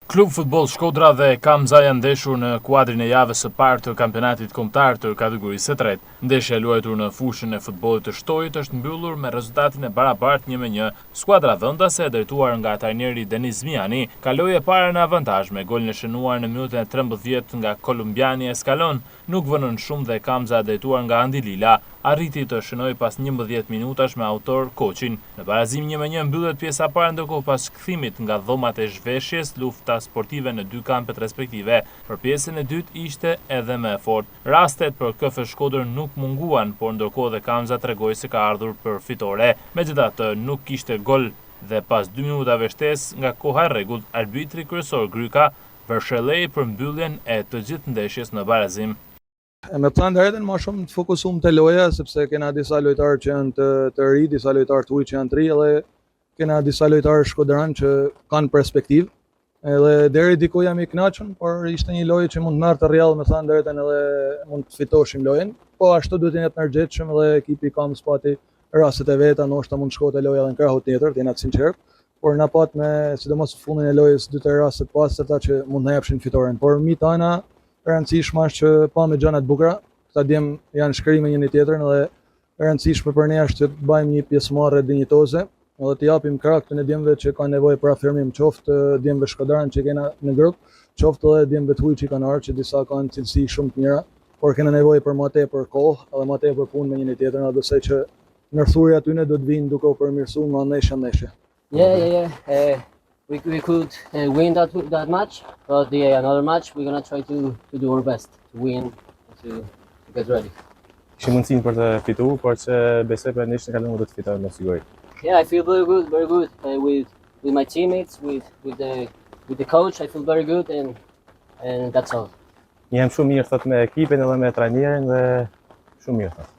Klub Futboll Shkodra dhe Kamza janë ndeshur në kuadrin e javës së parë të kampionatit kombëtar të kategorisë së tretë. Ndeshja e luajtur në fushën e futbollit të Shtojit është mbyllur me rezultatin e barabartë 1-1. Skuadra vendase, e drejtuar nga trajneri Deniz Zmiani, kaloi e para në avantazh me golin e shënuar në minutën e 13 nga kolumbiani Escalon. Nuk vënën shumë dhe Kamza, drejtuar nga Andi Lila, arriti të shënojë pas 11 minutash me autor Koçin. Në barazim 1-1 mbyllet pjesa e parë, ndërkohë pas kthimit nga dhomat e zhveshjes, lufta sportive në dy kampet respektive. Për pjesën e dytë ishte edhe më e fortë. Rastet për KF Shkodër nuk munguan, por ndërkohë dhe Kamza tregoi se ka ardhur për fitore. Megjithatë, nuk kishte gol dhe pas 2 minutave shtesë nga koha e rregullt, arbitri kryesor Gryka vërshëllei për mbylljen e të gjithë ndeshjes në barazim. Me të thënë drejtën, më shumë të fokusuam te loja, sepse kena disa lojtarë që janë të ri, disa lojtarë të huaj që janë të ri, edhe kena disa lojtarë shkodran që kanë perspektivë. Edhe deri diku jam i kënaqur, por ishte një lojë që mund të merrte rrjall, me të thënë drejtën, edhe mund të fitoshim lojën. Po ashtu duhet të jetë energjetshëm dhe ekipi ka spati rastet e veta, ndoshta mund të shkote loja edhe në krahun tjetër, të jena të sinqert. Por na pat me sidomos në fundin e lojës dy të raste të pastërta që mund na japshin fitoren. Por mi tana e rëndësishme është që pa me gjëna të bukura, këta djem janë shkrime njëri tjetrën, dhe e rëndësishme për ne është që të bëjmë një pjesëmarrje dinjitoze, edhe të japim krah këtyre djemve që kanë nevojë për afirmim, qoftë djemve shkodran që kena në grup, qoftë edhe djemve të huaj që kanë ardhur, që disa kanë cilësi shumë të mira, por kena nevojë për më tepër kohë edhe më tepër punë me njëri tjetrën, edhe besoj që ndërthurja tyne do të vinë duke u përmirësuar nga ndeshja. Yeah. We could win that match, but another match we're gonna try to do our best to win, to get ready. Kishim mundësinë për të fituar, por që besoj për ndeshjen e kaluar do të fitojmë me siguri. Yeah, I feel very good with my teammates, with the coach. I feel very good, and that's all. Jam shumë mirë thot me ekipin edhe me trajnerin dhe shumë mirë thot.